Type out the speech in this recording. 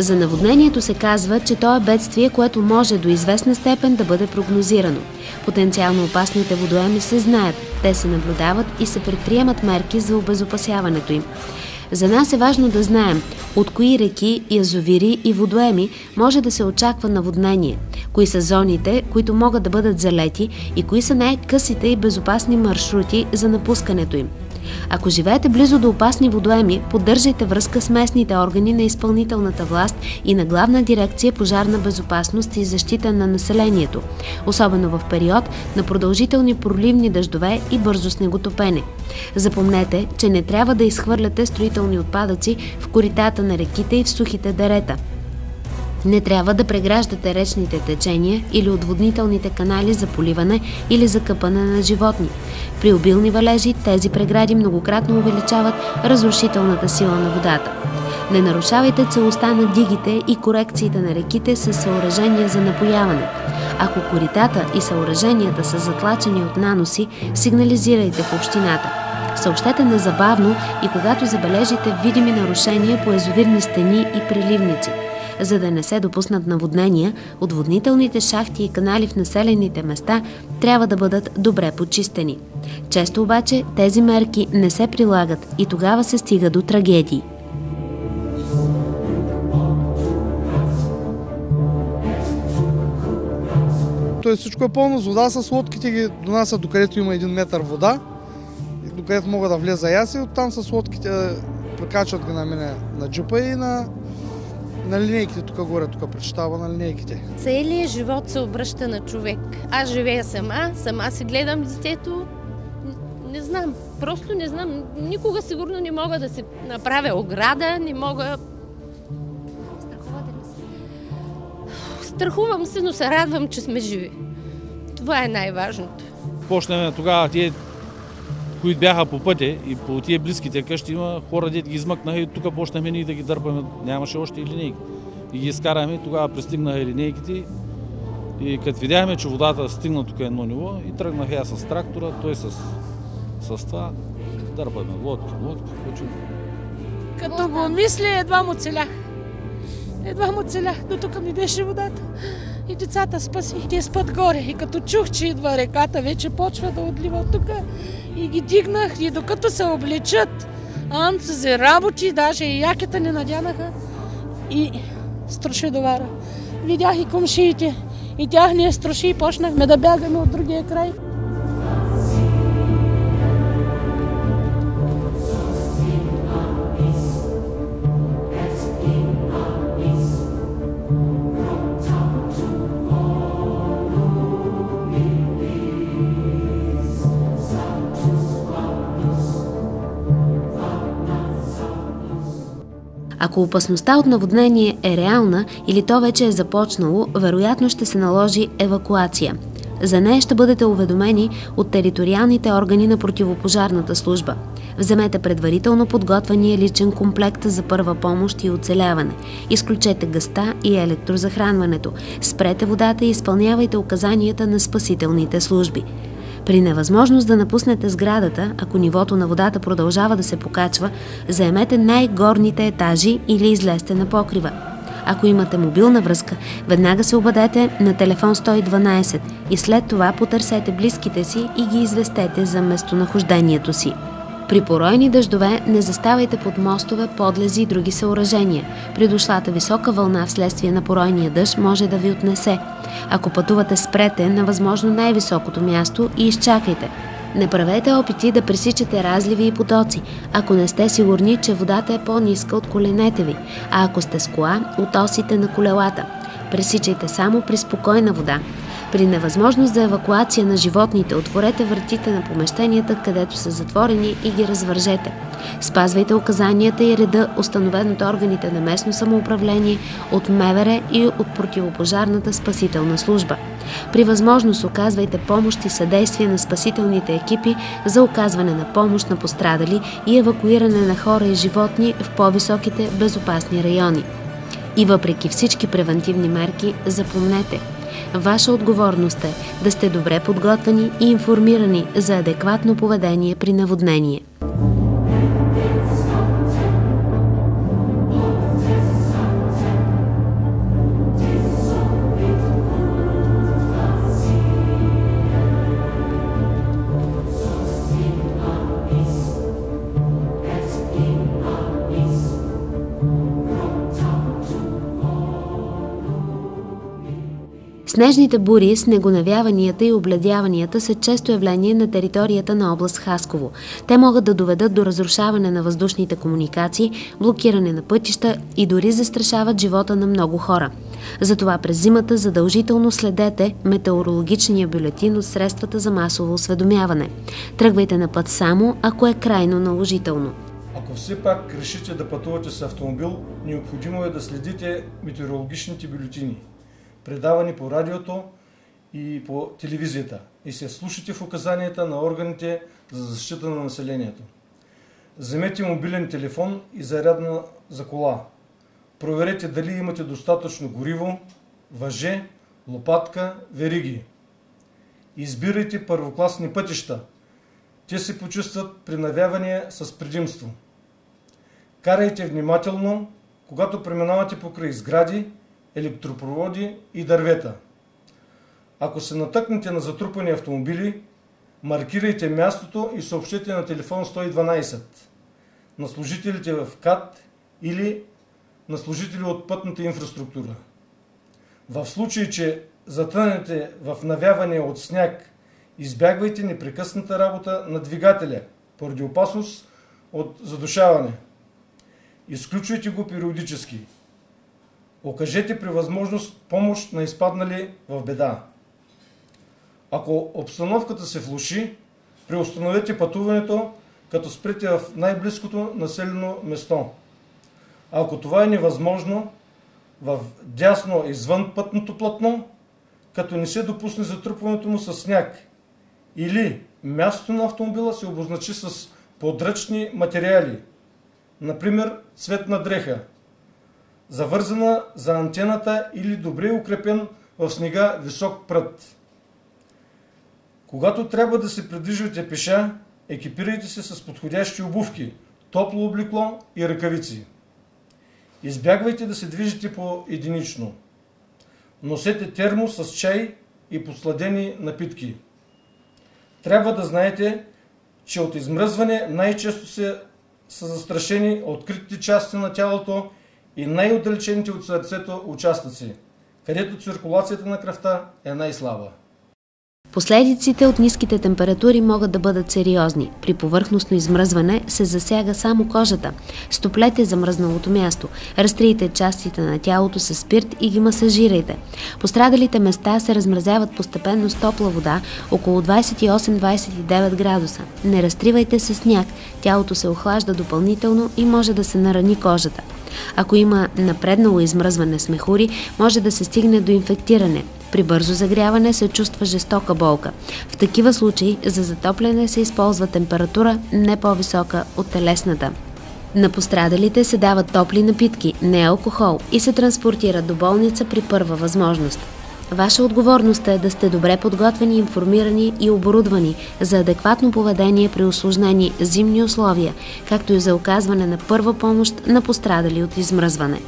За наводнението се казва, че то е бедствие, което може до известна степен да бъде прогнозирано. Потенциално опасните водоеми се знаят, те се наблюдават и се предприемат мерки за обезопасяването им. За нас е важно да знаем от кои реки, язовири и водоеми може да се очаква наводнение, кои са зоните, които могат да бъдат залети и кои са най-късите и безопасни маршрути за напускането им. Ако живеете близо до опасни водоеми, поддържайте връзка с местните органи на изпълнителната власт и на Главна дирекция пожарна безопасност и защита на населението, особено в период на продължителни проливни дъждове и бързо снеготопене. Запомнете, че не трябва да изхвърляте строителни отпадъци в коритата на реките и в сухите дерета. Не трябва да преграждате речните течения или отводнителните канали за поливане или за къпане на животни. При обилни валежи тези прегради многократно увеличават разрушителната сила на водата. Не нарушавайте целостта на дигите и корекциите на реките с съоръжения за напояване. Ако коритата и съоръженията са затлачени от наноси, сигнализирайте в общината. Съобщете незабавно и когато забележите видими нарушения по язовирни стени и преливници. За да не се допуснат наводнения, отводнителните шахти и канали в населените места трябва да бъдат добре почистени. Често обаче тези мерки не се прилагат и тогава се стига до трагедии. Тоест всичко е пълно с вода, с лодките ги донасят докъдето има 1 метър вода, докъдето мога да влеза и аз и оттам с лодките прекачват ги на мене на джипа и на линейките тук горе, тук пречетава на линейките. Целият живот се обръща на човек. Аз живея сама си гледам детето. Не знам, просто не знам. Никога сигурно не мога да си направя ограда, не мога... Страхувате ли се? Страхувам се, но се радвам, че сме живи. Това е най-важното. Почнем тогава тие, които бяха по пътя и по тия близките къщи, има хора, дето ги измъкнаха и тук почнахме ние да ги дърпаме. Нямаше още и линейки. И ги изкараме, тогава пристигнаха и линейките. И като видяхме, че водата стигна тук едно ниво, и тръгнаха я с трактора, той с това дърпаме лодка. Като го мисля, едва му целях. До тук ми беше водата. И децата спаси. Те спят горе. И като чух, че идва реката, вече почва да отлива от тук. И ги дигнах. И докато се облечат, Анца за работи, даже и якета не надянаха. И струши довара. Видях и комшиите. И тяхния струши и почнахме да бягаме от другия край. Ако опасността от наводнение е реална или то вече е започнало, вероятно ще се наложи евакуация. За нея ще бъдете уведомени от териториалните органи на противопожарната служба. Вземете предварително подготвения личен комплект за първа помощ и оцеляване. Изключете газта и електрозахранването. Спрете водата и изпълнявайте указанията на спасителните служби. При невъзможност да напуснете сградата, ако нивото на водата продължава да се покачва, заемете най-горните етажи или излезте на покрива. Ако имате мобилна връзка, веднага се обадете на телефон 112 и след това потърсете близките си и ги известете за местонахождението си. При поройни дъждове не заставайте под мостове, подлези и други съоръжения. При дошлата висока вълна вследствие на поройния дъжд може да ви отнесе. Ако пътувате, спрете на възможно най-високото място и изчакайте. Не правете опити да пресичате разливи и потоци, ако не сте сигурни, че водата е по-ниска от коленете ви, а ако сте с кола, от осите на колелата. Пресичайте само при спокойна вода. При невъзможност за евакуация на животните, отворете вратите на помещенията, където са затворени, и ги развържете. Спазвайте указанията и реда, установен от органите на местно самоуправление, от МВР и от противопожарната спасителна служба. При възможност оказвайте помощ и съдействие на спасителните екипи за оказване на помощ на пострадали и евакуиране на хора и животни в по-високите безопасни райони. И въпреки всички превентивни мерки, запомнете – ваша отговорност е да сте добре подготвени и информирани за адекватно поведение при наводнение. Снежните бури, снегонавяванията и обледяванията са често явление на територията на област Хасково. Те могат да доведат до разрушаване на въздушните комуникации, блокиране на пътища и дори застрашават живота на много хора. Затова през зимата задължително следете метеорологичния бюлетин от средствата за масово осведомяване. Тръгвайте на път само, ако е крайно наложително. Ако все пак решите да пътувате с автомобил, необходимо е да следите метеорологичните бюлетини, предавани по радиото и по телевизията, и се слушате в указанията на органите за защита на населението. Вземете мобилен телефон и зарядна за кола. Проверете дали имате достатъчно гориво, въже, лопатка, вериги. Избирайте първокласни пътища. Те се почувстват при навявания с предимство. Карайте внимателно, когато преминавате покрай сгради, електропроводи и дървета. Ако се натъкнете на затрупани автомобили, маркирайте мястото и съобщете на телефон 112 на служителите в КАТ или на служители от пътната инфраструктура. В случай, че затънете в навявания от сняг, избягвайте непрекъсната работа на двигателя поради опасност от задушаване. Изключвайте го периодически. Окажете при възможност помощ на изпаднали в беда. Ако обстановката се влоши, преустановете пътуването, като спрете в най-близкото населено место. А ако това е невъзможно, в дясно извън пътното платно, като не се допусне затрупването му с сняг, или мястото на автомобила се обозначи с подръчни материали, например цветна дреха, завързана за антената или добре укрепен в снега висок прът. Когато трябва да се придвижвате пеша, екипирайте се с подходящи обувки, топло облекло и ръкавици. Избягвайте да се движите по-единично. Носете термос с чай и подсладени напитки. Трябва да знаете, че от измръзване най-често са застрашени откритите части на тялото и най-отдалечените от сърцето участъци, където циркулацията на кръвта е най-слаба. Последиците от ниските температури могат да бъдат сериозни. При повърхностно измръзване се засяга само кожата. Стоплете замръзналото място. Разтрийте частите на тялото с спирт и ги масажирайте. Пострадалите места се размразяват постепенно с топла вода, около 28-29 градуса. Не разтривайте с сняг. Тялото се охлажда допълнително и може да се нарани кожата. Ако има напреднало измръзване с мехури, може да се стигне до инфектиране. При бързо загряване се чувства жестока болка. В такива случаи за затопляне се използва температура не по-висока от телесната. На пострадалите се дават топли напитки, не алкохол, и се транспортират до болница при първа възможност. Ваша отговорност е да сте добре подготвени, информирани и оборудвани за адекватно поведение при усложнени зимни условия, както и за оказване на първа помощ на пострадали от измръзване.